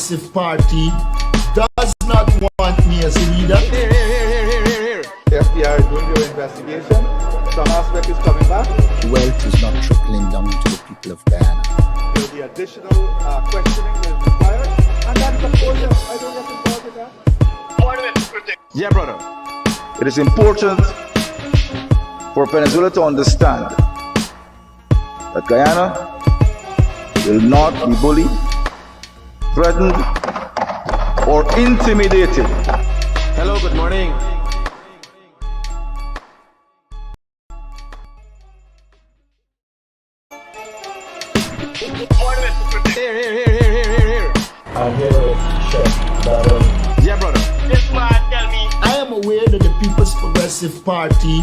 Progressive Party does not want me as a leader. Here. The FBI is doing your investigation. Some aspect is coming back. Wealth is not trickling down to the people of Guyana. There will be additional questioning that is required. And that is, of course, I don't get involved with that. Yeah, brother. It is important for Venezuela to understand that Guyana will not be bullied, threatened, or intimidated. Hello, good morning. Here. I'm here, Chef. Yeah, brother. This man tell me. I am aware that the People's Progressive Party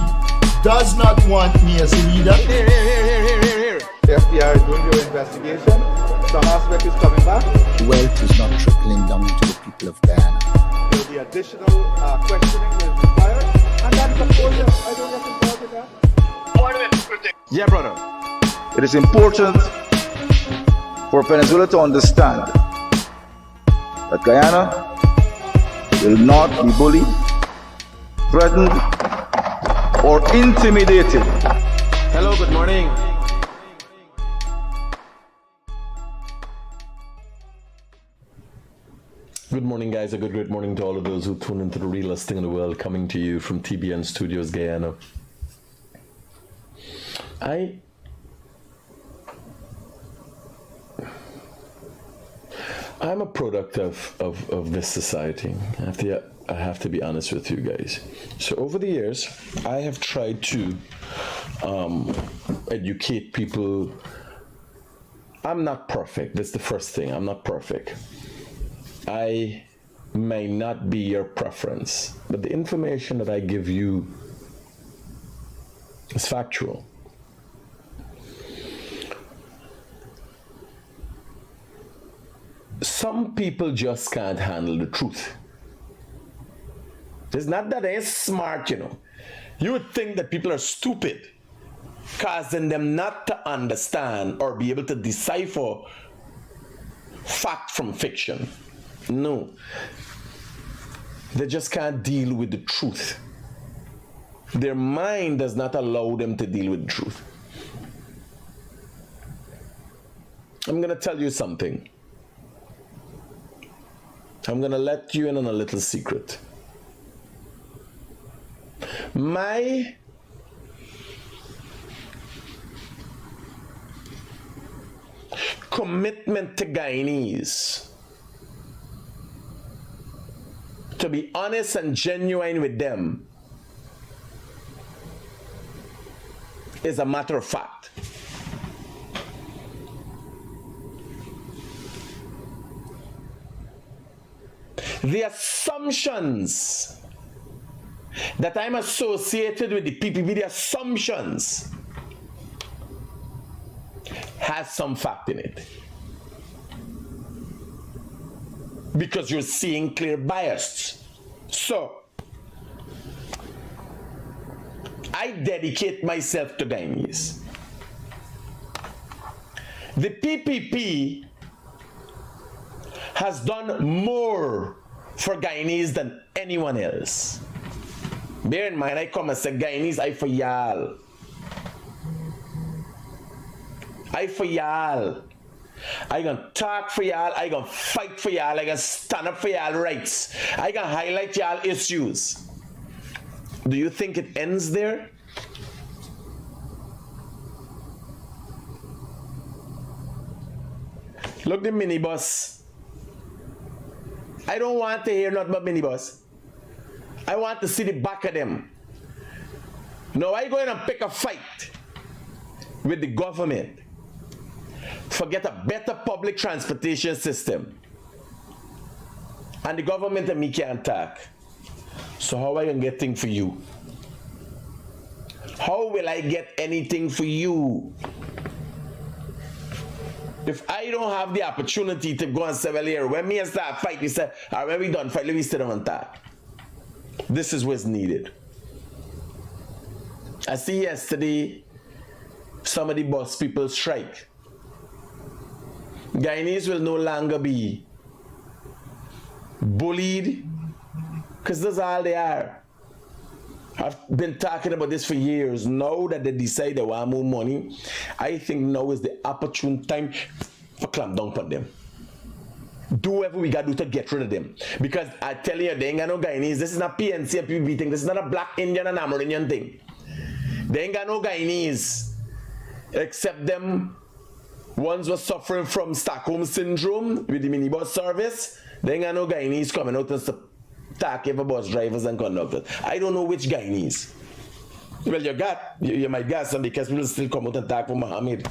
does not want me as a leader. Here. The FBI is doing your investigation. Some aspect is coming back. Wealth is not trickling down to the people of Guyana. There will be additional questioning that is required. And that is, of course, I don't get involved with that. Yeah, brother. It is important for Venezuela to understand that Guyana will not be bullied, threatened, or intimidated. Hello, good morning. Good morning, guys. A great morning to all of those who tune into the realest thing in the world, coming to you from TBN Studios, Guyana. I'm a product of this society. I have to be honest with you guys. So over the years, I have tried to educate people. I'm not perfect. That's the first thing. I'm not perfect. I may not be your preference, but the information that I give you is factual. Some people just can't handle the truth. It's not that they're smart, you know. You would think that people are stupid, causing them not to understand or be able to decipher fact from fiction. No. They just can't deal with the truth. Their mind does not allow them to deal with the truth. I'm going to tell you something. I'm going to let you in on a little secret. My commitment to Guyanese, to be honest and genuine with them, is a matter of fact. The assumptions that I'm associated with the PPP, the assumptions has some fact in it. Because you're seeing clear bias. So, I dedicate myself to Guyanese. The PPP has done more for Guyanese than anyone else. Bear in mind, I come and say, Guyanese, I for y'all. I for y'all. I gonna talk for y'all. I gonna fight for y'all. I gonna stand up for y'all rights. I gonna highlight y'all issues. Do you think it ends there? Look the minibus. I don't want to hear nothing about minibus. I want to see the back of them. Now I go in and pick a fight with the government. Forget a better public transportation system. And the government and me can't talk. So how I gonna get things for you? How will I get anything for you? If I don't have the opportunity to go and say, well, here, when me and start fight, we say, all right, when we done fight, let me sit down and talk. This is what's needed. I see yesterday some of the bus people strike. Guyanese will no longer be bullied, because that's all they are. I've been talking about this for years. Now that they decide they want more money, I think now is the opportune time for clamp down on them. Do whatever we gotta do to get rid of them. Because I tell you, they ain't got no Guyanese. This is not PNC or PB thing. This is not a black Indian and Amerindian thing. They ain't got no Guyanese. Except them ones were suffering from Stockholm syndrome with the minibus service. They ain't got no Guyanese coming out and attack for bus drivers and conductors. I don't know which Guyanese. Well, you might got some because people still come out and attack for Muhammad.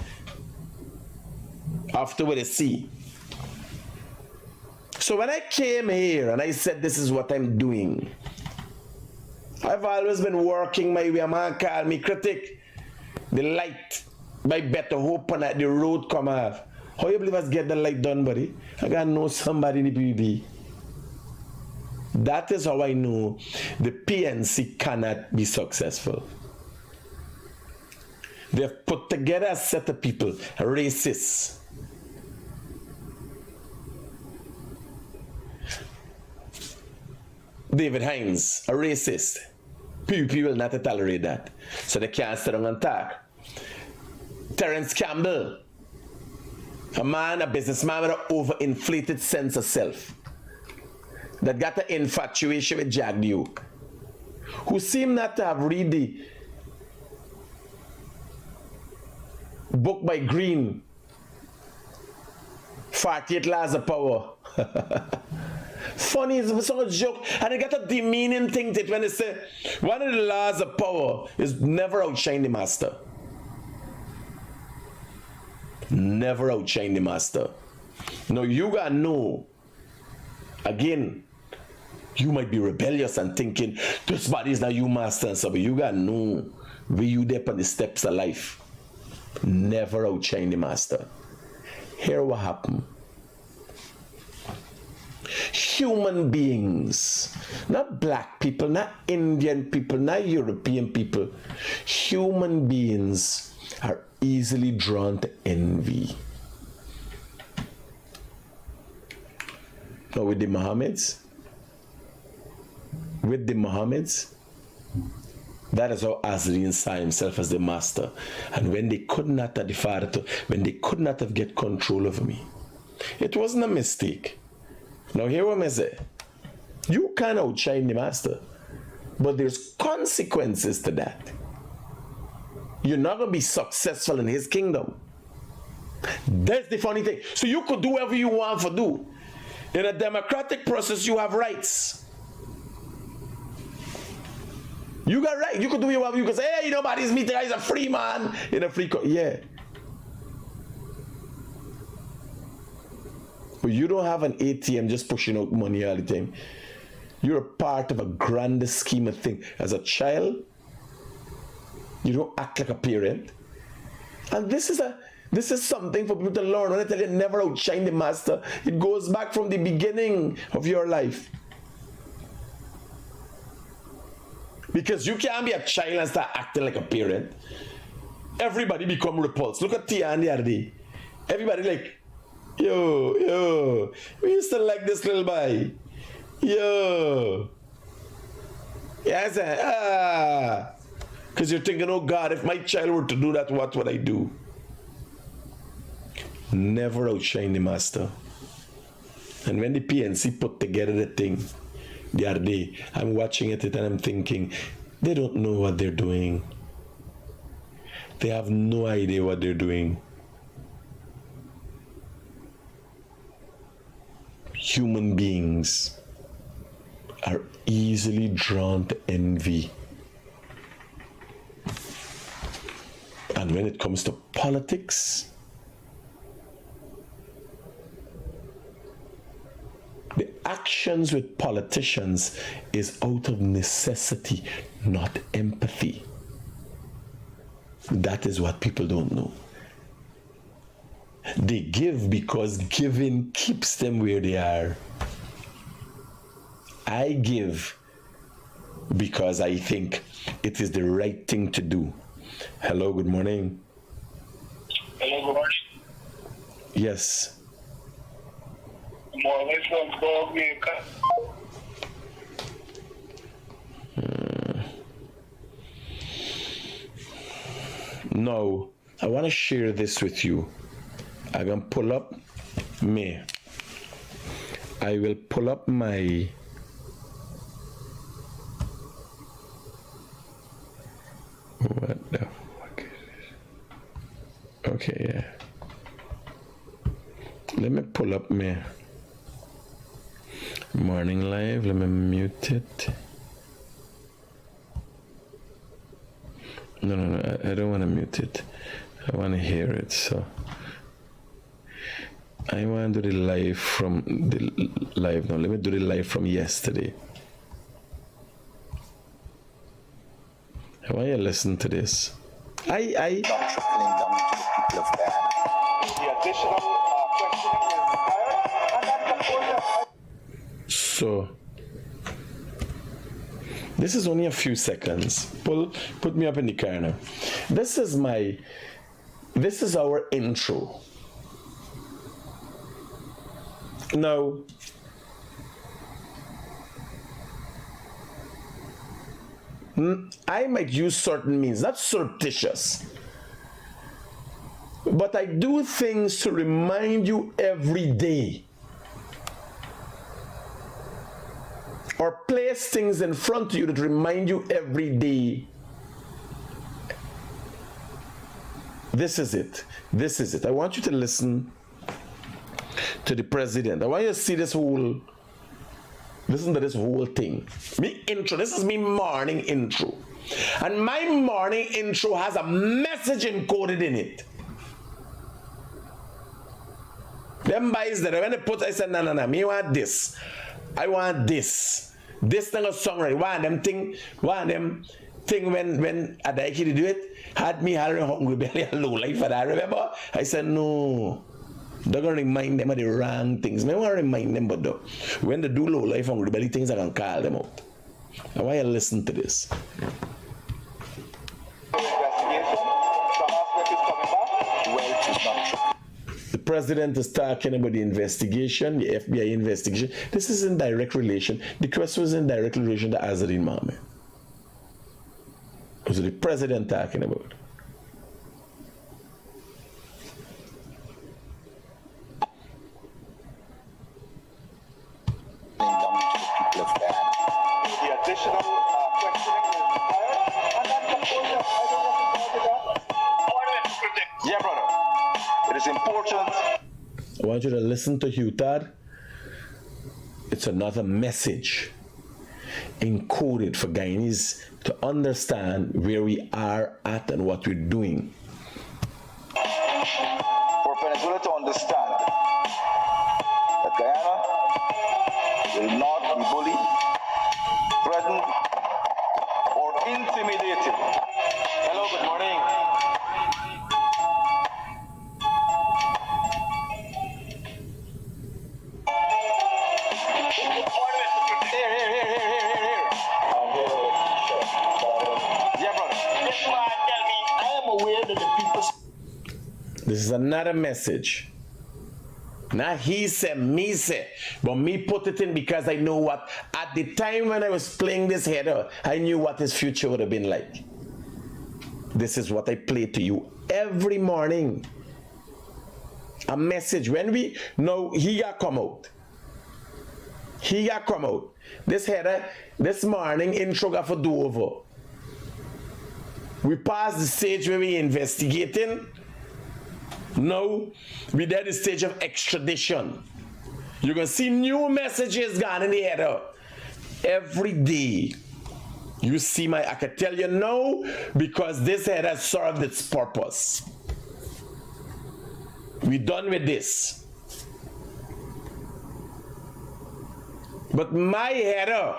After what they see. So when I came here and I said this is what I'm doing, I've always been working my way. A man call me Critic. The light by better hope and that the road come off. How you believe us get the light done, buddy? I gotta know somebody in the PBB. That is how I know the PNC cannot be successful. They've put together a set of people, racists. David Hines, a racist. PUP will not tolerate that. So they can't sit down and talk. Terence Campbell, a man, a businessman with an overinflated sense of self. That got an infatuation with Jack Duke. Who seemed not to have read the book by Green, 48 Laws of Power. Funny, it's a joke, and they got a demeaning thing to it when they say one of the laws of power is never outshine the master. Never outshine the master. Now you gotta know, again, you might be rebellious and thinking this body is not you master and stuff, but you gotta know where you there on the steps of life. Never outshine the master. Here what happened. Human beings, not black people, not Indian people, not European people. Human beings are easily drawn to envy. Now with the Mohammeds, that is how Azrin saw himself as the master. And when they could not have the father, when they could not have get control over me, it wasn't a mistake. Now hear what I say. You can outshine the master, but there's consequences to that. You're not going to be successful in his kingdom. That's the funny thing. So you could do whatever you want to do. In a democratic process, you have rights. You got rights. You could do whatever you could say, hey, nobody's meeting. He's a free man in a free country. Yeah. But you don't have an ATM just pushing out money all the time. You're a part of a grander scheme of things. As a child, you don't act like a parent. And this is something for people to learn. When I tell you never outshine the master, it goes back from the beginning of your life. Because you can't be a child and start acting like a parent. Everybody become repulsed. Look at Tian the other day. Everybody like, yo, we used to like this little boy. Yo. Yes, because you're thinking, oh God, if my child were to do that, what would I do? Never outshine the master. And when the PNC put together the thing the other day, I'm watching it and I'm thinking, they don't know what they're doing. They have no idea what they're doing. Human beings are easily drawn to envy. And when it comes to politics, the actions with politicians is out of necessity, not empathy. That is what people don't know. They give because giving keeps them where they are. I give because I think it is the right thing to do. Hello, good morning. Hello, good morning. Yes. Morning from Jamaica. Now, I want to share this with you. I can pull up me. I will pull up my what the fuck is this? Okay, yeah. Let me pull up my morning live. Let me mute it. No, I don't want to mute it. I want to hear it. So I want to do the live from the live now. Let me do the live from yesterday. I want you to listen to this. Not trickling down to the people of Ghana. The additional questioning is required, and that's the portion. So this is only a few seconds. Put me up in the corner. This is our intro. Now, I might use certain means, not surreptitious, but I do things to remind you every day, or place things in front of you that remind you every day. This is it. This is it. I want you to listen to the president. I want you to see this whole, listen to this whole thing. Me intro. This is me morning intro. And my morning intro has a message encoded in it. Them boys that when they put, I said, no, me want this. I want this. This thing of songwriting. One of them thing when Adaiki did do it, had me having hungry belly and low life. And I remember, I said, no, they're going to remind them of the wrong things. I want to remind them, but when they do low life, hungry belly things, I can call them out. I want you to listen to this. The president is talking about the investigation, the FBI investigation. This is in direct relation. The question was in direct relation to Azadine Mohammed. It was the president talking about. Down to the people of Ghana. The additional questioning is required, and that's the portion. I don't have to Critic. Yeah, brother. It is important. I want you to listen to Hutad. It's another message encoded for Guyanese to understand where we are at and what we're doing. For Venezuela to understand that Guyana will not be bullied, threatened, or intimidated. Hello, good morning. Here. Yeah, brother. This man tell me I am aware that the people. This is another message. Not he said, me said, but me put it in because I know what, at the time when I was playing this header, I knew what his future would have been like. This is what I play to you every morning. A message. When we know he got come out. He got come out. This header, this morning, intro got for do over. We passed the stage where we investigating. Now, we're at the stage of extradition. You're going to see new messages gone in the header. Every day, you see I can tell you no, because this header served its purpose. We're done with this. But my header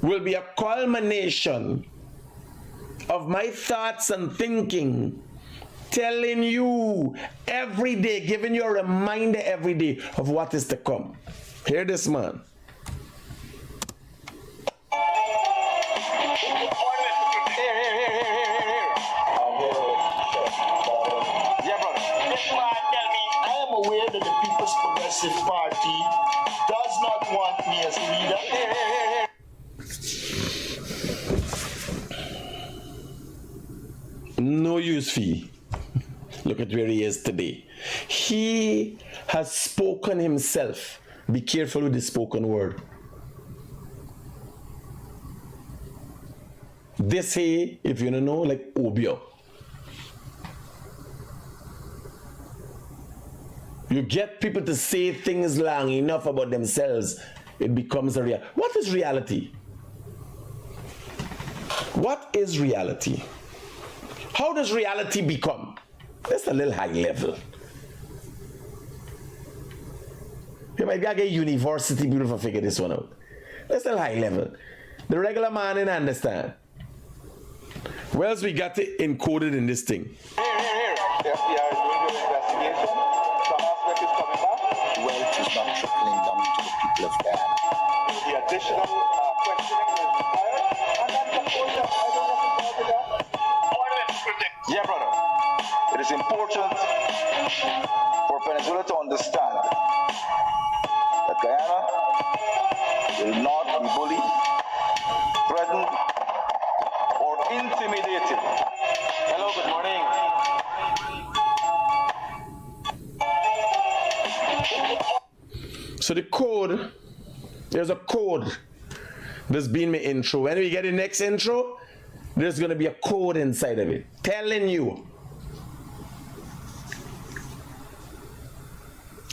will be a culmination of my thoughts and thinking, telling you every day, giving you a reminder every day of what is to come. Hear this, man. Yeah, brother. This man tell me I am aware that the People's Progressive Progressive Party does not want me as a leader. No use fee. Look at where he is today. He has spoken himself. Be careful with the spoken word. They say, if you don't know, like Obio. You get people to say things long enough about themselves, it becomes a real. What is reality? What is reality? How does reality become? That's a little high level. You might get university people to figure this one out. That's a high level. The regular man didn't understand. Where else we got it encoded in this thing? FBI is doing an investigation. Some aspect is coming back. Wealth is not trickling down to the people of Ghana. The additional questioning is required. And that's of course, I don't have to talk to that. Yeah, brother. It is important for Venezuela to understand that Guyana will not be bullied, threatened, or intimidated. Hello, good morning. So the code, there's a code that's been my intro. When we get the next intro, there's going to be a code inside of it telling you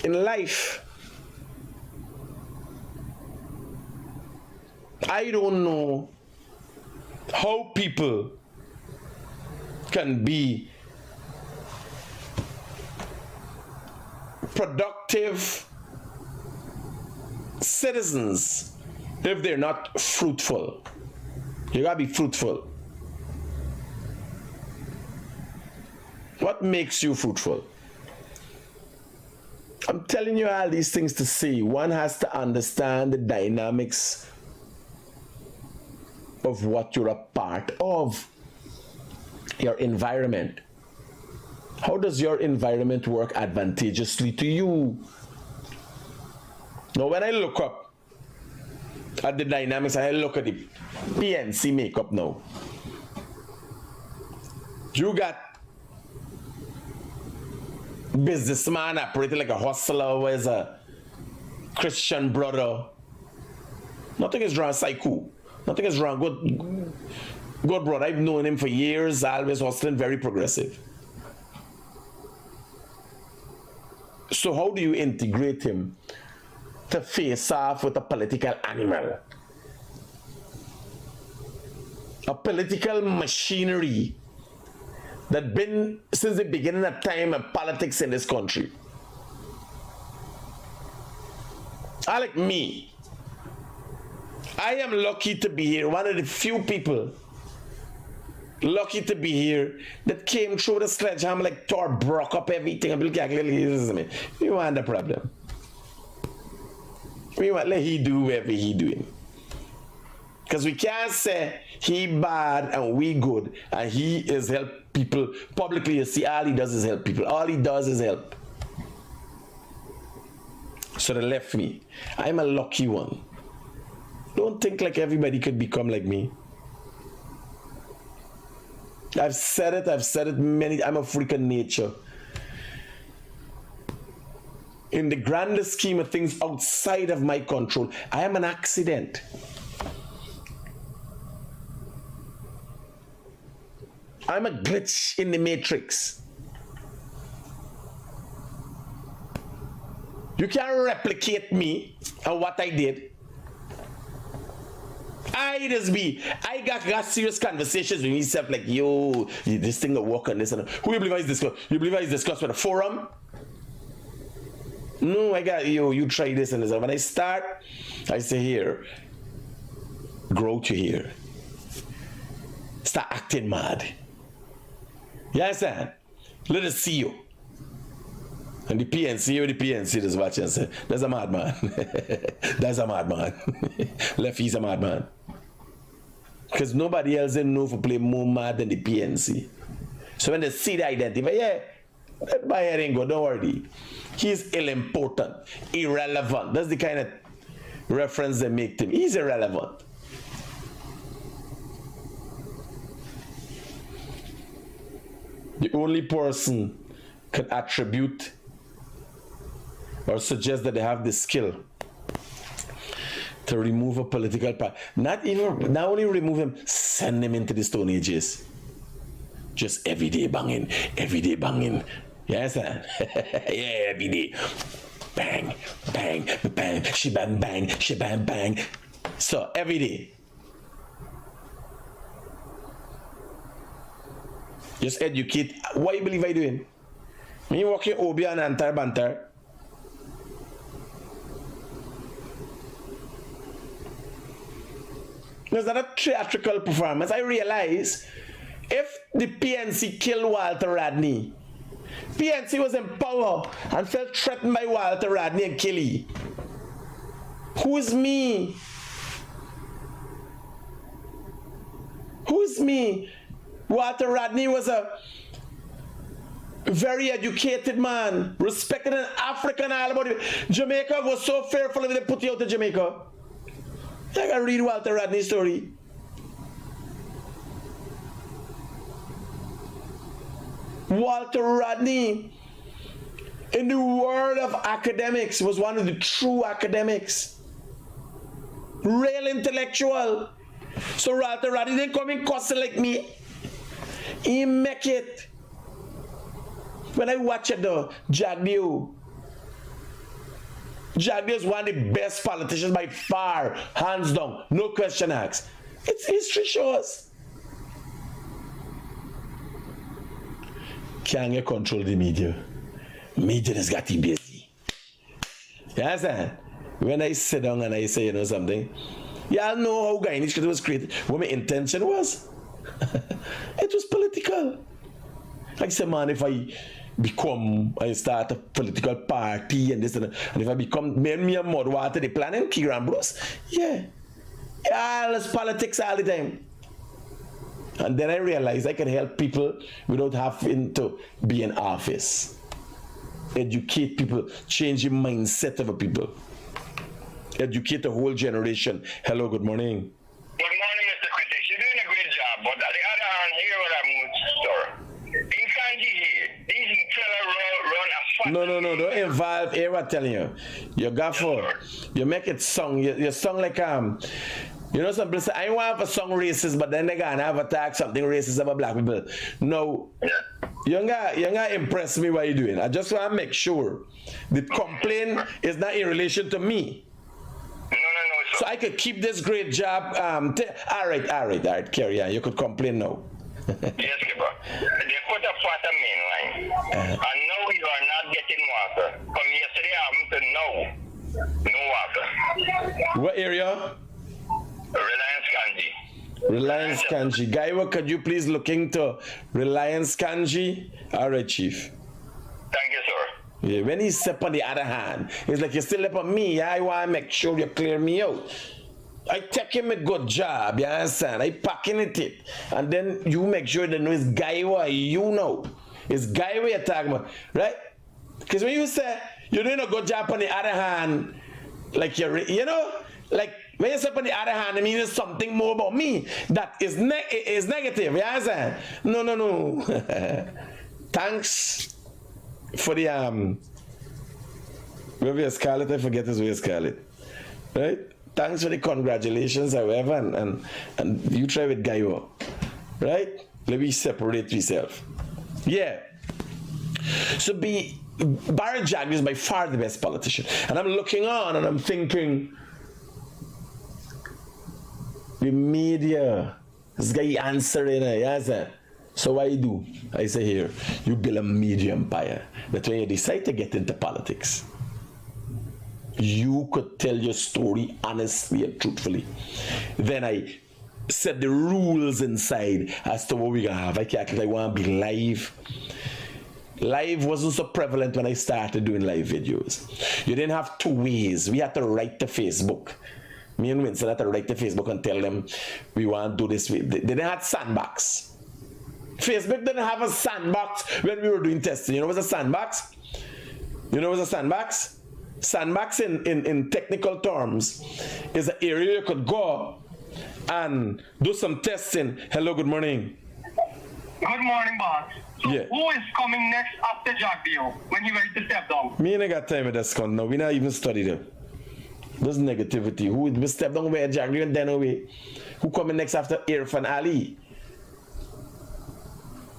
in life, I don't know how people can be productive citizens if they're not fruitful. You gotta be fruitful. What makes you fruitful? I'm telling you all these things to say one has to understand the dynamics of what you're a part of, your environment. How does your environment work advantageously to you? Now, when I look up at the dynamics, I look at the PNC makeup now. You got businessman operating like a hustler who is a Christian brother. Nothing is wrong, psycho. Nothing is wrong. Good brother. I've known him for years, always hustling, very progressive. So how do you integrate him to face off with a political animal? A political machinery that been since the beginning of time of politics in this country. Like me, I am lucky to be here, one of the few people lucky to be here that came through the sledgehammer like Thor, broke up everything. We want the problem. We want let he do whatever he doing. Because we can't say he bad and we good and he is help people publicly. You see, all he does is help people. All he does is help. So they left me. I'm a lucky one. Don't think like everybody could become like me. I've said it many. I'm a freak of nature. In the grander scheme of things outside of my control, I am an accident. I'm a glitch in the matrix. You can't replicate me and what I did. I got serious conversations with myself like, yo, this thing will work on this. And who you believe is discussed? You believe is discussed with a forum? No, I got, yo, you try this and this. And when I start, I say here, grow to here. Start acting mad. You understand? Let us see you. And the PNC is watching and say, that's a madman. That's a madman. Lefty's a madman. Because nobody else didn't know if play more mad than the PNC. So when they see the identity, yeah, That my head ain't go, don't worry. He's ill-important, irrelevant. That's the kind of reference they make to him. He's irrelevant. The only person can attribute or suggest that they have the skill to remove a political party. Not only remove him, send him into the Stone Ages. Just everyday banging, everyday banging. Yes, sir. Yeah, every day. Bang, bang, bang, she bang, bang, she bang, bang. So, every day. Just educate. What you believe I doing? Me walking Obi and Antar Bantar. It's not a theatrical performance. I realize if the PNC killed Walter Rodney, PNC was in power and felt threatened by Walter Rodney and Kelly. Who's me? Who's me? Walter Rodney was a very educated man, respected in Africa and all about it. Jamaica was so fearful if they put you out of Jamaica. I can read Walter Rodney's story. Walter Rodney, in the world of academics, was one of the true academics. Real intellectual. So Walter Rodney didn't come in cussing like me. He make it. When I watch it though, Jagdeo is one of the best politicians by far, hands down, no question asked. It's history shows. Can't you control the media? Media has got you busy. You understand? When I sit down and I say, you know something, y'all know how Guyanese was created, what my intention was. It was political. Like I said, man, if I start a political party and this and that, and if I become me and Mudwater, the plan and Kiran Bros, yeah. All this politics all the time. And then I realized I can help people without having to be in office. Educate people, change the mindset of people. Educate the whole generation. Hello, good morning. Good morning, Mr. Critic. You're doing a great job, but on the other hand, here what I'm in Kanji here, these fella run a No, don't involve here what I'm telling you. You got for you make it song. You song like you know some people say I want a song racist, but then they gonna have attack something racist about black people. No. You're gonna impress me what you're doing. I just want to make sure the complaint is not in relation to me. No. So I could keep this great job. All right, carry on. You could complain now. Yes, Skipper. They put a water main line. And now you are not getting water. From yesterday happened to now, no water. What area? Reliance Kanji. Gaiwa, could you please look into Reliance Kanji? All right, Chief. Thank you, sir. Yeah, when he's up on the other hand, it's like you still up on me. I want to make sure you clear me out. I take him a good job, you understand? I packing it. And then you make sure that it's Gaiwa, you know. It's Gaiwa you're talking about, right? Because when you say you're doing a good job on the other hand, like you know, like when you say on the other hand, I mean there's something more about me that is negative, you understand? No. Thanks for the where Scarlett, I forget his way Scarlett. Right? Thanks for the congratulations, however, and you try with Gaiwa. Right? Let me separate yourself. Yeah. So Barry Jagdeo is by far the best politician. And I'm looking on and I'm thinking, the media, this guy answering it, yes, so what you do? I say here, you build a media empire. That when you decide to get into politics, you could tell your story honestly and truthfully. Then I set the rules inside as to what we're gonna have. I want to be live. Live wasn't so prevalent when I started doing live videos. You didn't have two ways. We had to write to Facebook. Me and Winston had to write to Facebook and tell them we want to do this. They didn't have sandbox. Facebook didn't have a sandbox when we were doing testing. You know what's a sandbox? You know what's a sandbox? Sandbox in technical terms is an area you could go and do some testing. Hello, good morning. Good morning, boss. So Yeah. who is coming next after Jack Dio when he ready to step down? Me ain't got time with this con now. We not even studied it. There's negativity. Who will step down where Jack Dio and then away? Who coming next after Irfan Ali?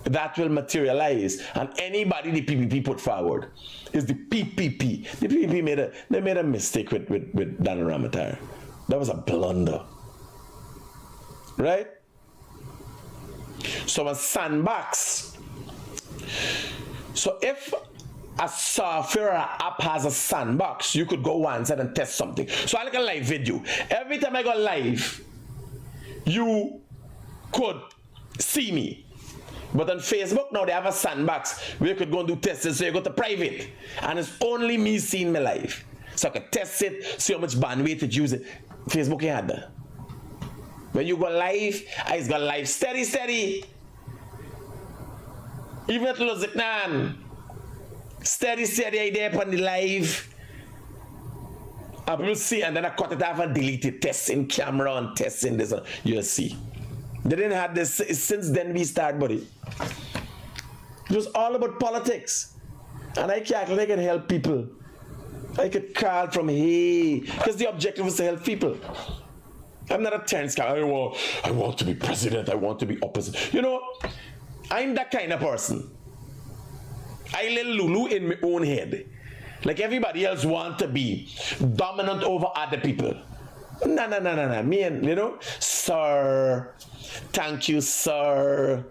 That will materialize, and anybody the PPP put forward is the PPP. The PPP made a mistake with Daniel Ramatar. That was a blunder, right? So a sandbox. So if a software or app has a sandbox, you could go once and test something. So I like a live video. Every time I go live, you could see me. But on Facebook now they have a sandbox where you could go and do testing. So you go to private and it's only me seeing me live. So I can test it, see how much bandwidth it uses. Facebook ain't had that. When you go live, I just go live steady. Even at Loziknan, steady I there on the live. I will see, and then I cut it off and delete it, testing camera and testing this. You'll see. They didn't have this since then we started, buddy. It was all about politics. And I can help people. I could call from hey, because the objective was to help people. I'm not a tense guy. I want to be president. I want to be opposite. You know, I'm that kind of person. I let Lulu in my own head. Like everybody else want to be dominant over other people. No. Me and, you know, sir, thank you, sir.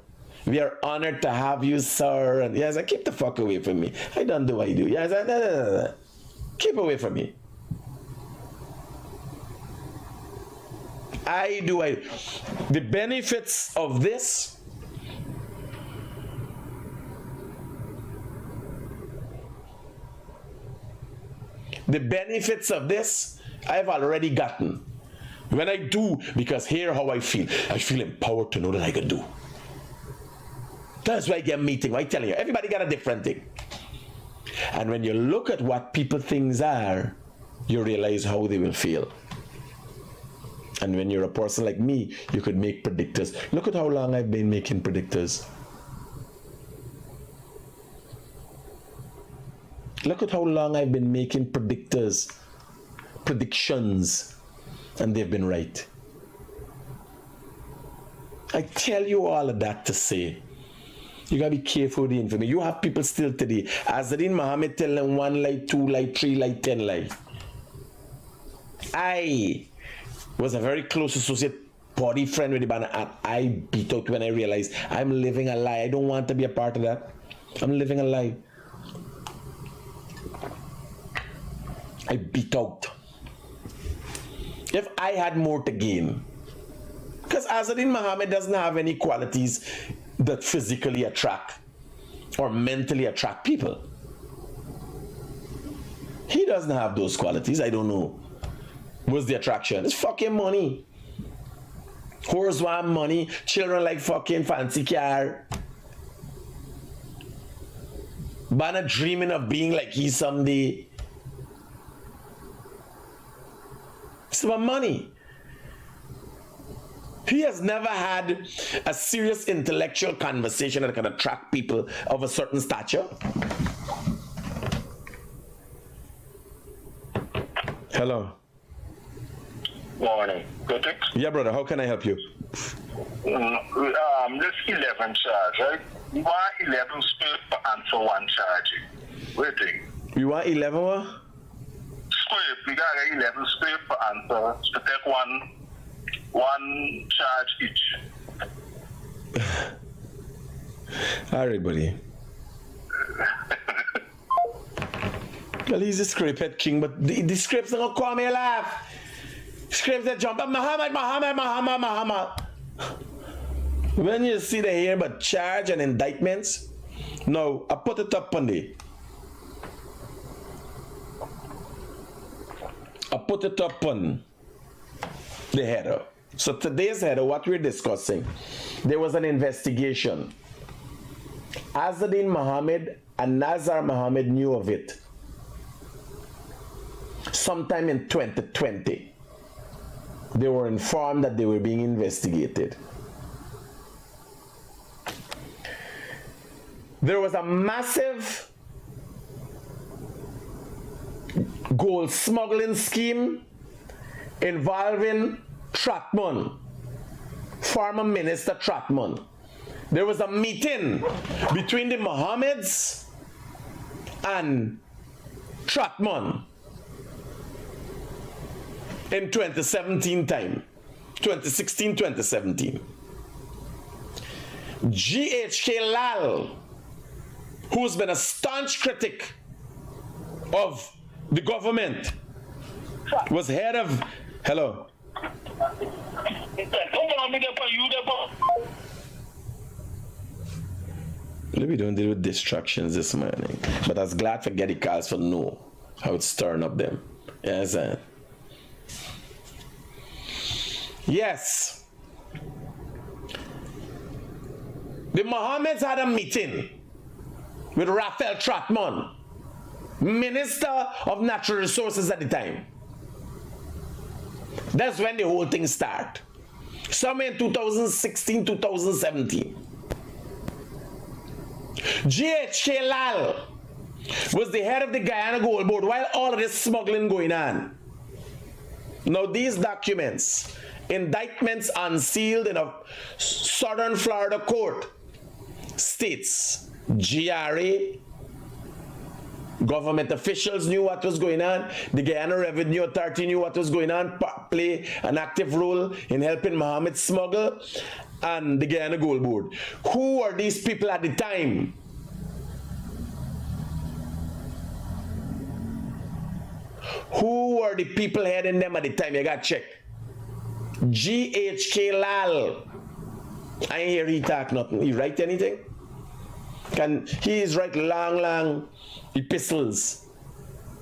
We are honored to have you, sir. And yes, I keep the fuck away from me. I don't do what I do. Yes, no. Keep away from me. The benefits of this I've already gotten. When I do, because here how I feel empowered to know that I can do. That's why I get meeting. I'm telling you, everybody got a different thing. And when you look at what people things are, you realize how they will feel. And when you're a person like me, you could make predictors. Look at how long I've been making predictors. Look at how long I've been making predictions, and they've been right. I tell you all of that to say, you gotta be careful with the information. You have people still today, Azadin Muhammad tell them 1 lie, 2 lie, 3 lie, 10 lie. I was a very close associate, body friend with the banner, and I beat out when I realized I'm living a lie. I don't want to be a part of that. I'm living a lie. I beat out. If I had more to gain, because Azadin Muhammad doesn't have any qualities that physically attract or mentally attract people. He doesn't have those qualities. I don't know. What's the attraction? It's fucking money. Whores want money. Children like fucking fancy car. Banner dreaming of being like he someday. It's about money. He has never had a serious intellectual conversation that can attract people of a certain stature. Hello. Morning. Critic? Yeah, brother. How can I help you? This 11 charge, right? You want 11 square per answer one charge. Waiting. You want 11 what? Square. We got 11 square per answer to take one charge each. All right, buddy. Well, he's a script king, but the scripts don't call me laugh. Scripts that jump up, Muhammad. When you see the here but charge and indictments, no, I put it up on the. I put it up on the header. So today's header, what we're discussing, there was an investigation Azzedine Mohammed and Nazar Mohammed knew of it sometime in 2020. They were informed that they were being investigated. There was a massive gold smuggling scheme involving Trotman, former Minister Trotman. There was a meeting between the Mohammeds and Trotman in 2017 time, 2016, 2017. GHK Lal, who's been a staunch critic of the government, was head of, hello. We don't deal with distractions this morning, but I was glad to get the calls for no, how it's stirring up them. Yes, yes. The Mohammeds had a meeting with Raphael Trotman, Minister of Natural Resources at the time. That's when the whole thing started. Somewhere in 2016, 2017. GHK Lal was the head of the Guyana Gold Board while all of this smuggling going on. Now these documents, indictments unsealed in a southern Florida court, states GRA, government officials knew what was going on, the Guyana Revenue Authority knew what was going on, play an active role in helping Mohammed smuggle, and the Guyana Gold Board. Who are these people at the time? Who are the people heading them at the time? You got to check. GHK Lal. I ain't hear he talk nothing. He write anything? He is write long epistles.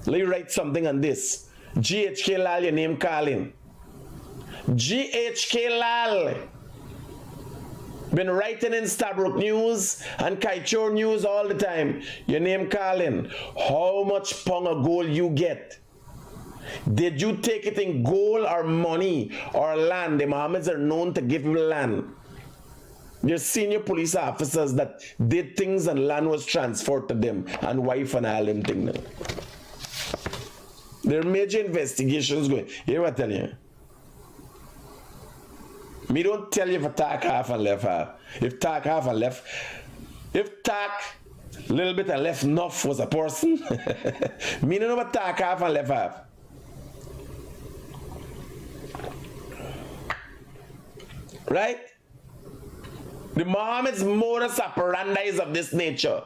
Let you write something on this. GHK Lal, your name calling. GHK Lal been writing in Stabrook News and Kaichor News all the time. Your name calling. How much pound of gold you get? Did you take it in gold or money or land? The Mohammeds are known to give you land. Your senior police officers that did things and land was transferred to them, and wife and all them things. There are major investigations going. Hear what I tell you? Me don't tell you if I talk half and left half. If talk half and left, if talk little bit and left enough was a person, me don't know about talk half and left half. Right? The Mohammed's modus operandi is of this nature.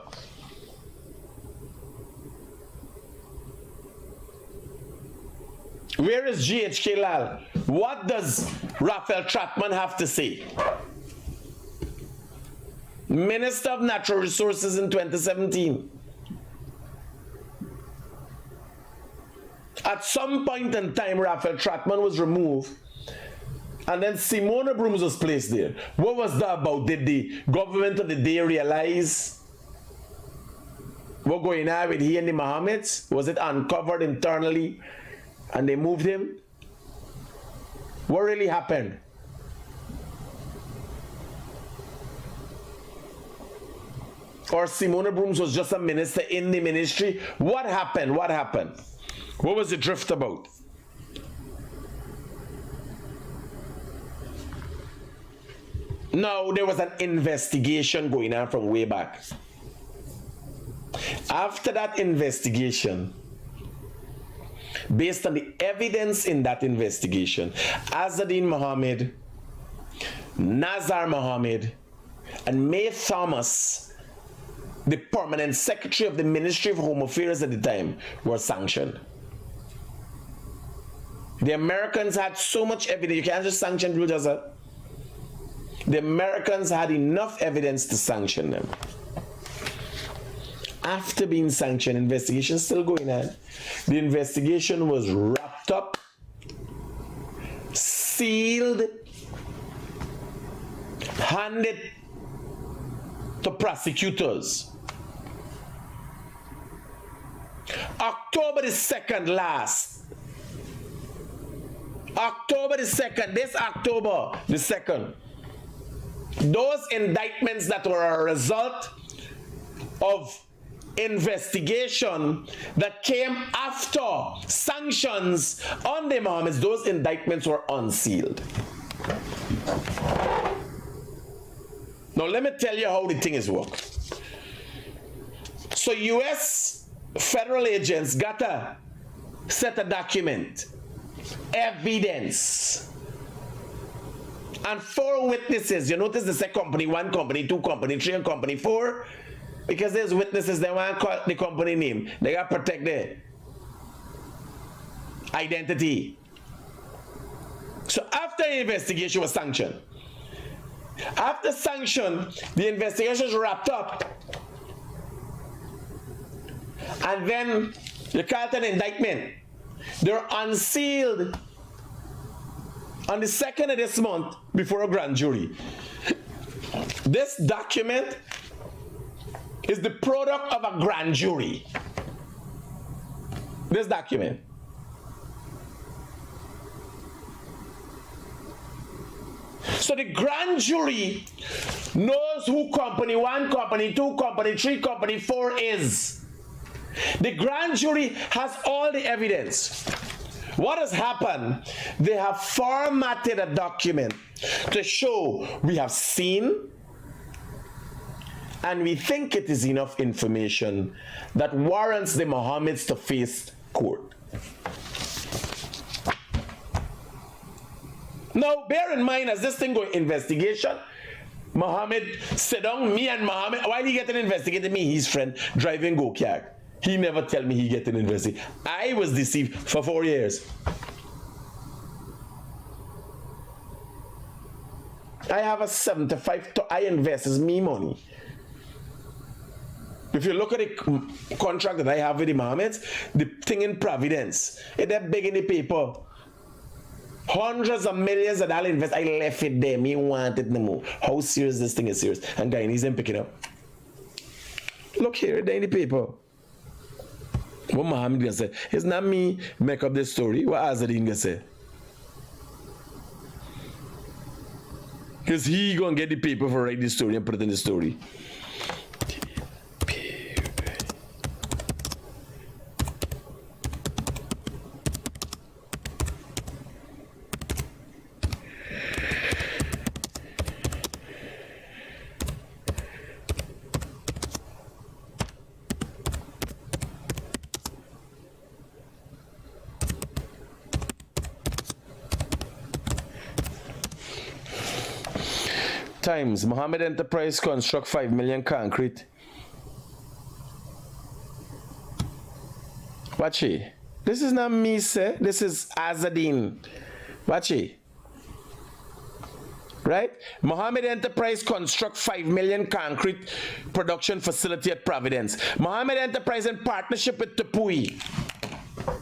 Where is GHK Lal? What does Raphael Trotman have to say? Minister of Natural Resources in 2017. At some point in time, Raphael Trotman was removed, and then Simona Brooms was placed there. What was that about? Did the government of the day realize what going on with he and the Mohammeds? Was it uncovered internally and they moved him? What really happened? Or Simona Brooms was just a minister in the ministry? What happened? What happened? What was the drift about? Now, there was an investigation going on from way back. After that investigation, based on the evidence in that investigation, Azzedine Mohammed, Nazar Mohammed, and May Thomas, the permanent secretary of the Ministry of Home Affairs at the time, were sanctioned. The Americans had so much evidence. You can't just sanction people just that. The Americans had enough evidence to sanction them. After being sanctioned, investigation is still going on. The investigation was wrapped up, sealed, handed to prosecutors. October the 2nd last. October the 2nd, this October the 2nd. Those indictments that were a result of investigation that came after sanctions on the Mohammeds, those indictments were unsealed. Now let me tell you how the thing is work. So US federal agents got a set of document, evidence, and 4 witnesses. You notice they say company 1, company 2, company 3, and company 4. Because there's witnesses, they want to call the company name. They got to protect their identity. So after the investigation was sanctioned, after sanction, the investigation was wrapped up. And then you call it an indictment. They're unsealed on the 2nd of this month before a grand jury. This document is the product of a grand jury. This document. So the grand jury knows who company 1, company 2, company 3, company 4 is. The grand jury has all the evidence. What has happened? They have formatted a document to show we have seen and we think it is enough information that warrants the Mohammeds to face court. Now, bear in mind, as this thing going investigation, Mohammed sit down, me and Mohammed, while he getting investigated, me, his friend, driving go-kart. He never tell me he getting investigated. I was deceived for 4 years. I have a 75, I invest is me money. If you look at the contract that I have with the Mohammeds, the thing in Providence, it's big in the paper. Hundreds of millions of dollars invest. I left it there. Me want it no more. How serious this thing is serious. And Guyanese ain't picking up. Look here, there in the paper. What Mohammed gonna say? It's not me make up this story. What Azadine gonna say? Because he gonna get the paper for write the story and put it in the story. Times, Mohammed Enterprise construct 5 million concrete. Watch it. This is not me, sir. This is Azadine. Watch it. Right? Mohammed Enterprise construct 5 million concrete production facility at Providence. Mohammed Enterprise in partnership with Tupui.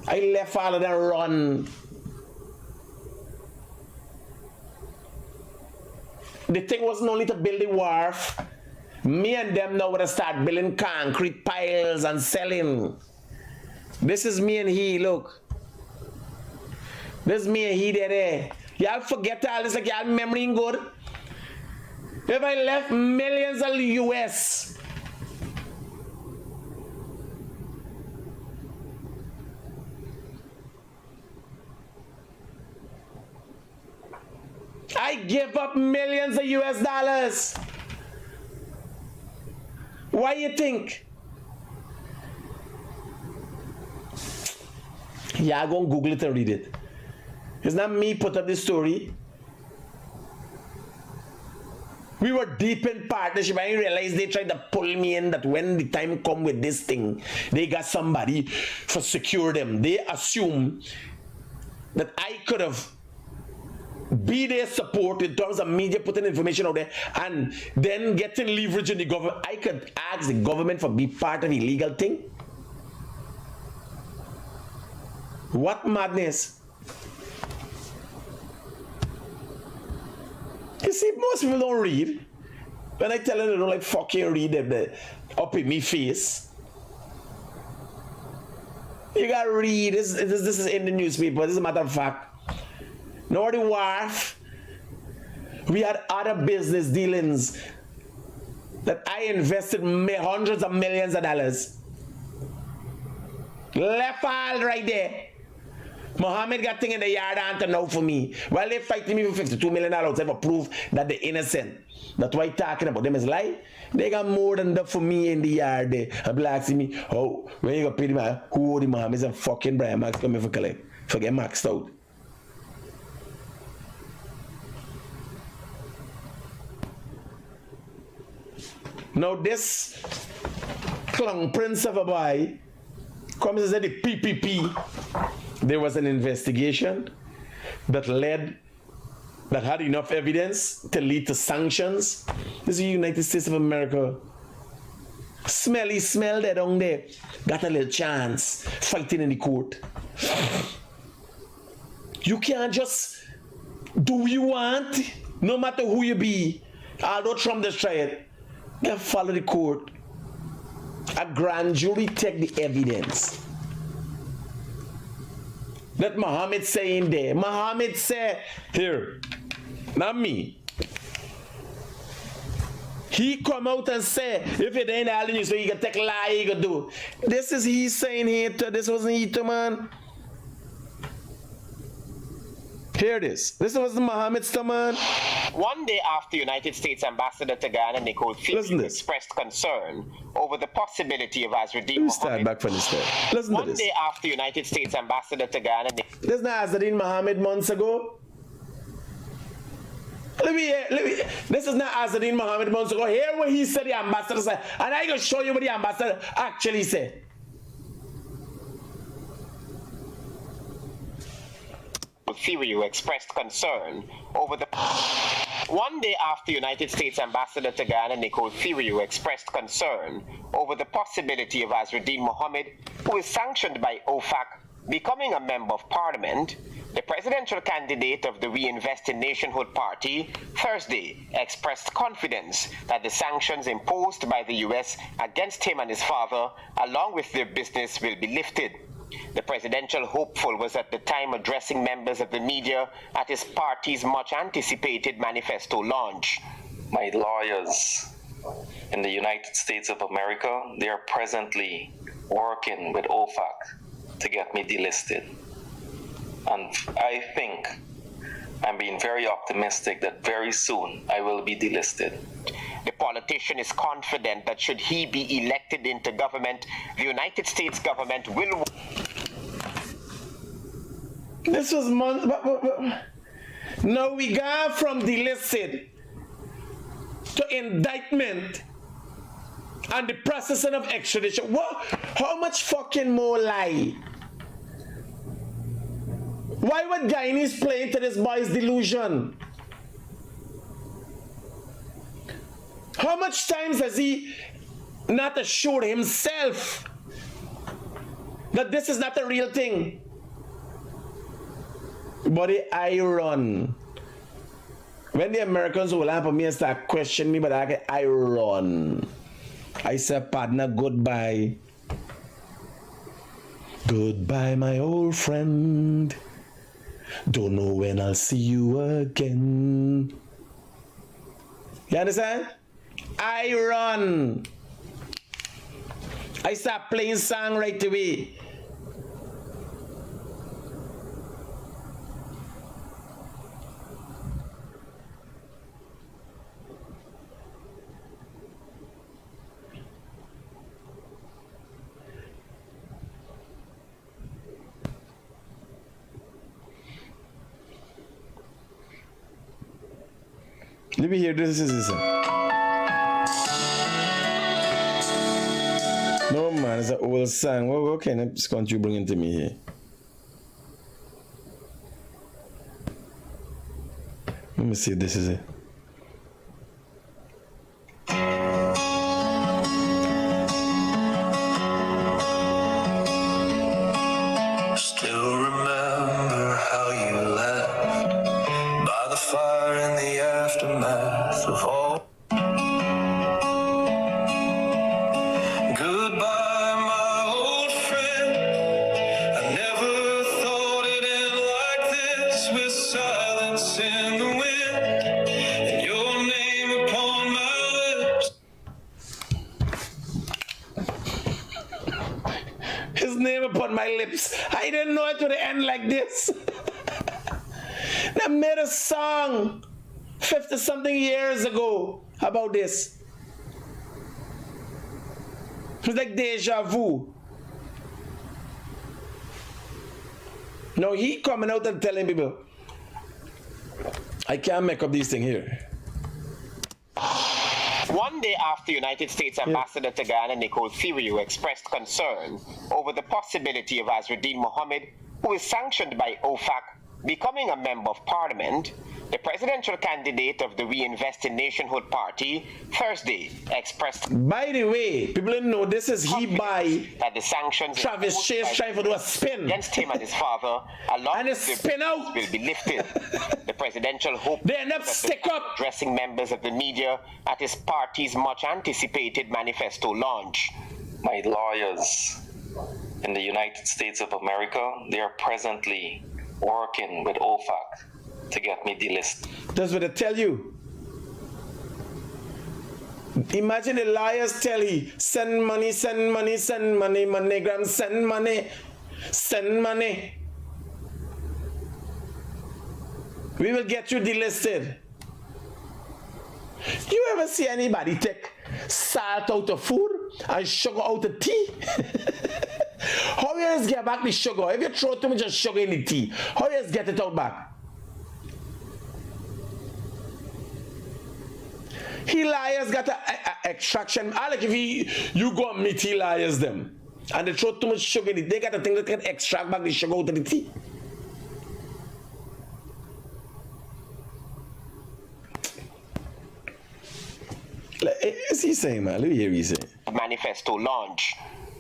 I left all of them run. The thing wasn't only to build the wharf. Me and them now would have started building concrete piles and selling. This is me and he, look. This is me and he there. Y'all forget all this like y'all memory ain't good. If I left millions of US. I give up millions of US dollars. Why you think? Yeah, go and Google it and read it. It's not me put up this story. We were deep in partnership. I realized they tried to pull me in that when the time come with this thing, they got somebody to secure them. They assume that I could have be their support in terms of media putting information out there and then getting leverage in the government. I could ask the government for be part of the illegal thing. What madness. You see, most people don't read. When I tell you, don't like fucking read them up in me face. You gotta read. This is in the newspaper. This is a matter of fact. Nor the wharf. We had other business dealings that I invested hundreds of millions of dollars. Left all right there. Mohammed got thing in the yard and now for me. While they fighting me for $52 million outside for proof that they're innocent. That's why talking about them is lie. They got more than that for me in the yard there. And be asking me, oh, when you gonna pay the man, who owe the Mohammed? And fucking Brian Max coming for collect. Forget maxed out. Now this clown prince of a boy comes and said the PPP. There was an investigation that had enough evidence to lead to sanctions. This is the United States of America. Smelly smell that down there. Got a little chance fighting in the court. You can't just do what you want, no matter who you be. Although Trump just try it. You follow the court. A grand jury take the evidence. That Muhammad say in there. Muhammad say, here, not me. He come out and say, if it ain't all in you, so you can take lie, you can do. This is he saying here, this wasn't he, man. Here it is. This was the Muhammad's man. One day after United States Ambassador to Ghana, Nicole Thibault, expressed concern over the possibility of Azruddin Mohammed. Start back from this. Listen to this. One day after United States Ambassador to Ghana, this is not Azruddin Mohammed months ago. Let me. This is not Azruddin Mohammed months ago. Hear what he said. The ambassador said, and I can show you what the ambassador actually said. Thibault expressed concern over the... One day after United States Ambassador to Ghana, Nicole Thibault expressed concern over the possibility of Azruddin Mohammed, who is sanctioned by OFAC, becoming a member of parliament. The presidential candidate of the Reinvest in Nationhood Party, Thursday, expressed confidence that the sanctions imposed by the U.S. against him and his father, along with their business, will be lifted. The presidential hopeful was at the time addressing members of the media at his party's much-anticipated manifesto launch. My lawyers in the United States of America, they are presently working with OFAC to get me delisted. And I think I'm being very optimistic that very soon I will be delisted. The politician is confident that should he be elected into government, the United States government will... This was months... Now we got from delisted to indictment and the processing of extradition. What? How much fucking more lie? Why would Guyanese play into this boy's delusion? How much times has he not assured himself that this is not a real thing? But I run. When the Americans will have me and start questioning me, but I run. I say, partner, goodbye. Goodbye, my old friend. Don't know when I'll see you again. You understand? I run. I start playing song right away. Let me hear this. No man, it's an old song. What kind of country you bringing to me here? Let me see if this is it. Still remember how you left by the fire in the aftermath of all. name upon my lips. I didn't know it would end like this. They made a song 50-something years ago about this. It's like deja vu. Now he coming out and telling people, I can't make up these things here. One day after United States Ambassador to Ghana Nicole Thieriot expressed concern over the possibility of Azruddin Mohammed, who is sanctioned by OFAC, becoming a member of parliament, the presidential candidate of the Reinvest in Nationhood Party Thursday expressed. By the way, people didn't know this is he by that the sanctions Travis Chase trying to do a spin against him and his father, along and a with spin out will be lifted. The presidential hope they end up stick up addressing members of the media at his party's much anticipated manifesto launch. My lawyers in the United States of America, they are presently working with OFAC to get me delisted. That's what I tell you. Imagine the liars tell you, send money, send money, send money, MoneyGram, send money, send money. We will get you delisted. You ever see anybody take salt out of food and sugar out of tea? How you guys get back the sugar? If you throw too much sugar in the tea, how you guys get it out back? He liars got a extraction. I like if you go and meet he liars them and they throw too much sugar in it, they got a thing that can extract back the sugar out of the tea. What's he saying, man? Let me hear what he's saying. Manifesto launch.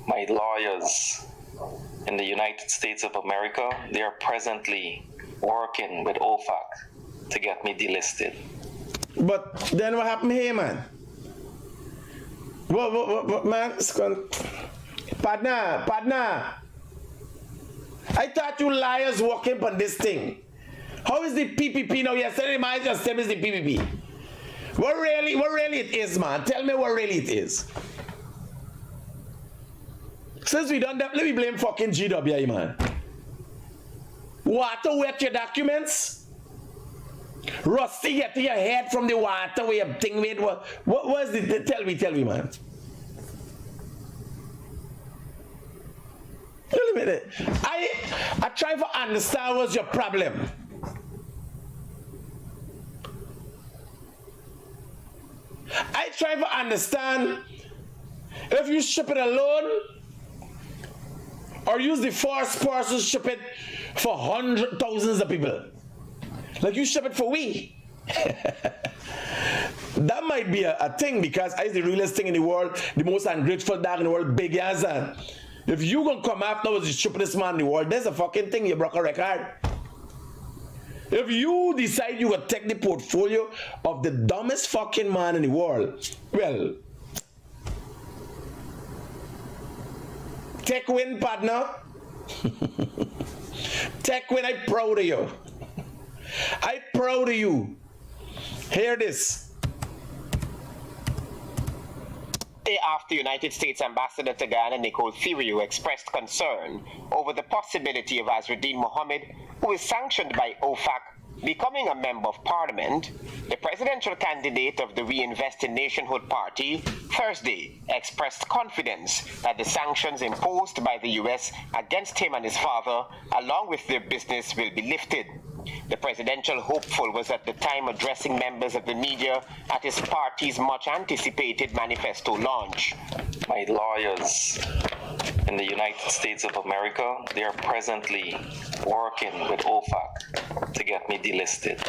My lawyers in the United States of America, they are presently working with OFAC to get me delisted. But then what happened here, man? What, man? Partner. I thought you liars walking on this thing. How is the PPP now? Yesterday, man, just said it's the PPP. What really it is, man? Tell me what really it is. Since we done that, let me blame fucking GWI, man. Water wet your documents? Rusty get to your head from the water where you thing with what was it? Tell me, man. Wait a minute. I try to understand what's your problem. I try to understand if you ship it alone or use the force parcel ship it for hundreds, thousands of people. Like you ship it for we. That might be a thing because it's the realest thing in the world, the most ungrateful dog in the world, big as that. If you gonna come after us, the stupidest man in the world, there's a fucking thing, you broke a record. If you decide you gonna take the portfolio of the dumbest fucking man in the world, well, take win, partner. Take win, I'm proud of you. I'm proud of you. Hear this. After United States Ambassador to Ghana Nicole Thieriot expressed concern over the possibility of Azruddin Mohammed, who is sanctioned by OFAC, becoming a member of parliament, the presidential candidate of the Reinvest in Nationhood Party Thursday expressed confidence that the sanctions imposed by the US against him and his father, along with their business, will be lifted. The presidential hopeful was at the time addressing members of the media at his party's much anticipated manifesto launch. My lawyers in the United States of America, they are presently working with OFAC to get me delisted.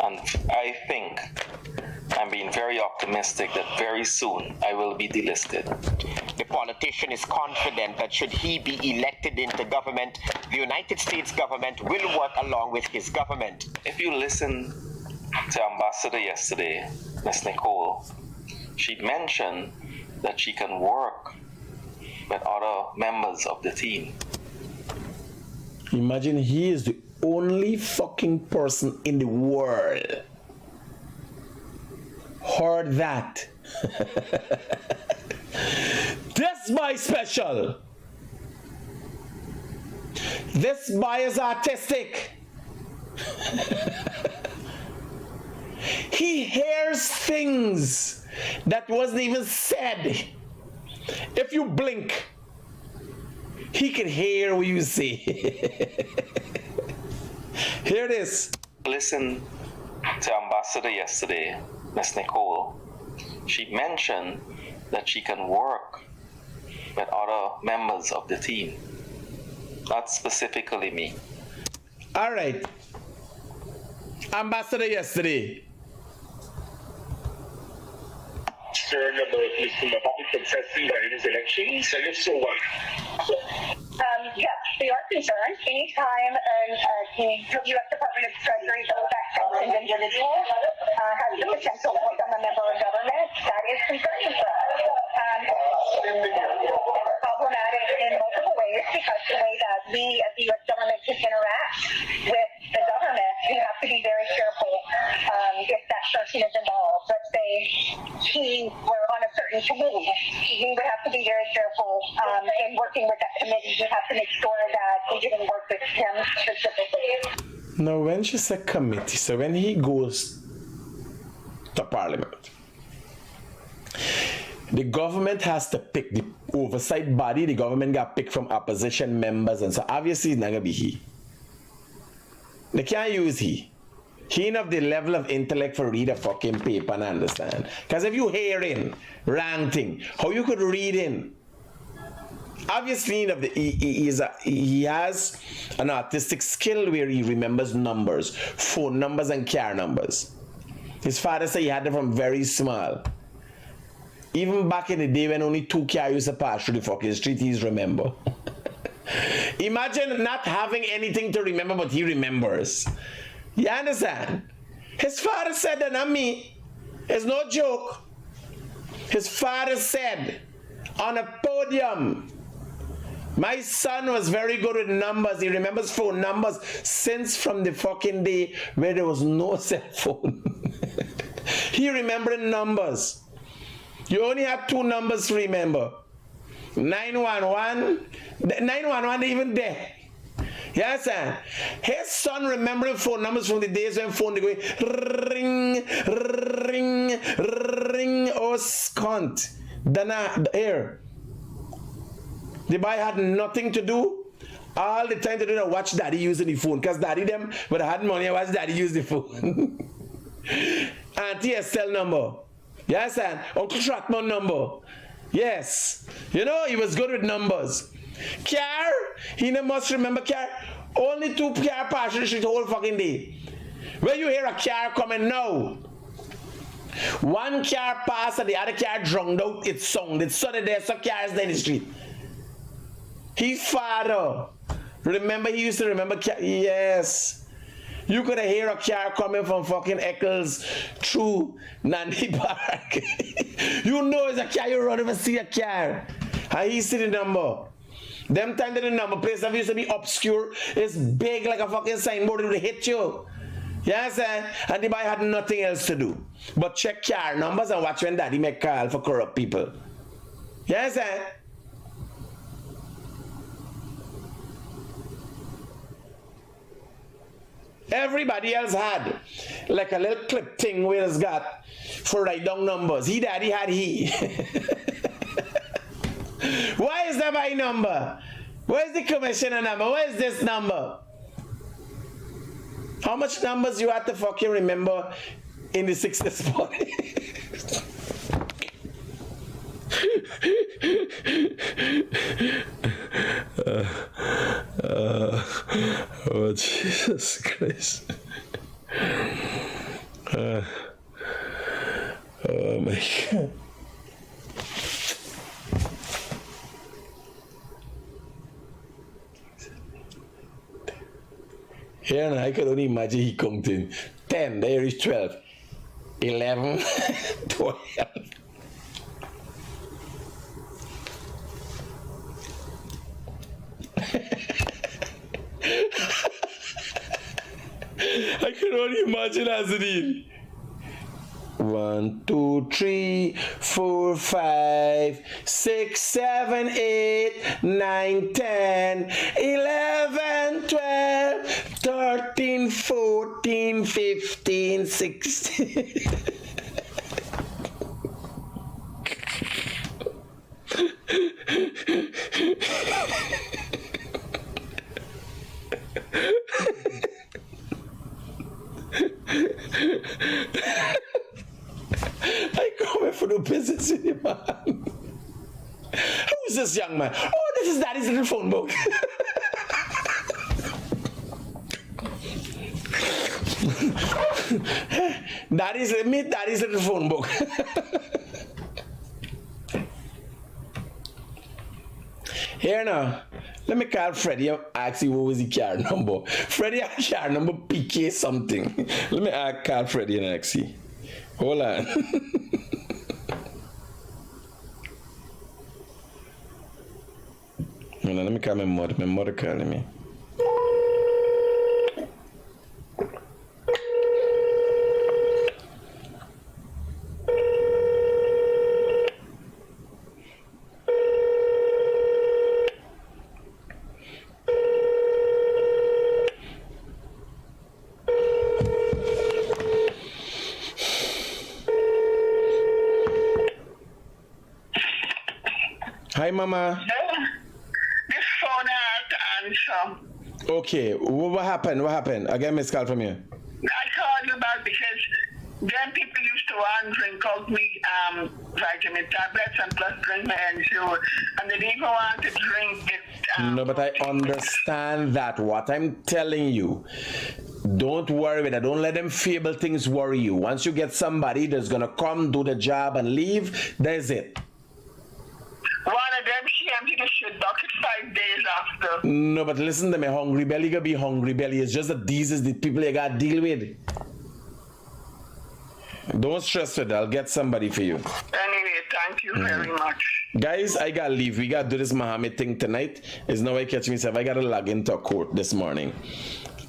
And I think I'm being very optimistic that very soon I will be delisted. The politician is confident that should he be elected into government, the United States government will work along with his government. If you listen to Ambassador yesterday, Ms. Nicole, she mentioned that she can work with other members of the team. Imagine he is the only fucking person in the world heard that. That's my special. This boy is artistic. He hears things that wasn't even said. If you blink, he can hear what you say. Here it is. Listen to Ambassador yesterday, Miss Nicole. She mentioned that she can work with other members of the team, not specifically me. All right. Ambassador yesterday. Concern about Mr. Mohammed contesting by his elections, and if so, what? Yes, we are concerned. Anytime the U.S. Department of Treasury goes after an individual has the potential to become a member of government, that is concerning for us. It's problematic in multiple ways because the way that we as the U.S. government can interact with the government, we have to be very careful if that person is involved. Let's say he were on a certain committee, we would have to be very careful in working with that committee. We have to make sure that we didn't work with him specifically. Now, when she said committee, so when he goes to Parliament, the government has to pick the oversight body. The government got picked from opposition members, and so obviously it's not gonna be he. They can't use he. He ain't of the level of intellect for read a fucking paper and understand. Because if you hearing ranting, how you could read in? Obviously, he has an artistic skill where he remembers numbers, phone numbers and car numbers. His father said he had them from very small. Even back in the day when only 2 cars used to pass through the fucking street, he's remember. Imagine not having anything to remember, but he remembers. You understand? His father said that, not me. It's no joke. His father said on a podium, my son was very good with numbers. He remembers phone numbers since from the fucking day where there was no cell phone. He remembered numbers. You only have 2 numbers to remember. 911. 911 even there. Yes, sir. His son remembering phone numbers from the days when phone they go ring, ring, ring. Oh, scunt. Here. The boy had nothing to do. All the time to do is watch daddy using the phone. Because daddy them would have had money and watch daddy use the phone. Auntie Estelle number. Yes, sir. Uncle Stratman number. Yes. You know, he was good with numbers. Car, he must remember car. Only 2 car pass the street the whole fucking day. When you hear a car coming now, 1 car pass and the other car drowned out its sound. It's so that there's some cars down the street. His father, remember he used to remember car. Yes. You could hear a car coming from fucking Eccles through Nandi Park. You know it's a car, you run over see a car. And he see the number. Them time that the number place that used to be obscure is big like a fucking signboard, it would hit you. Yes, and the boy had nothing else to do but check car numbers and watch when daddy make call for corrupt people. Yes, Everybody else had like a little clip thing where it's got for write down numbers. Daddy had he. Why is that my number? Where's the commissioner number? Where's this number? How much numbers you have to fucking remember in the 60s party? Oh, Jesus Christ. Oh my God. Here now, I could only imagine he counting 10, there is 12, 11, 12. I can only imagine as it is. 1, 2, 3, 4, 5, 6, 7, 8, 9, 10, 11, 12, 13, 14, 15, 16. I come for the business with you, man. Who's this young man? Oh, this is Daddy's little phone book. Meet Daddy's little phone book. Here now, let me call Freddie and ask you what was his car number. Freddie has car number PK something. Let me call Freddie and ask you. Hold on. Hold on, let me call my mother. My mother calling me. Hi, Mama. This phone I have to answer. Okay, what happened? What happened? I got a missed call from you. I called you back because then people used to want to drink out me vitamin tablets and plus drink my ensure. And they didn't even want to drink it. No, but I understand that. What I'm telling you, don't worry with that. Don't let them feeble things worry you. Once you get somebody that's going to come, do the job, and leave, there's it. One of them, she emptied the shit bucket 5 days after. No, but listen to me. Hungry belly gonna be hungry belly. It's just that these is the people you gotta deal with. Don't stress with that. I'll get somebody for you. Anyway, thank you very much. Guys, I gotta leave. We gotta do this Muhammad thing tonight. It's now I catch myself. I gotta log into a court this morning.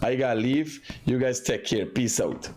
I gotta leave. You guys take care. Peace out.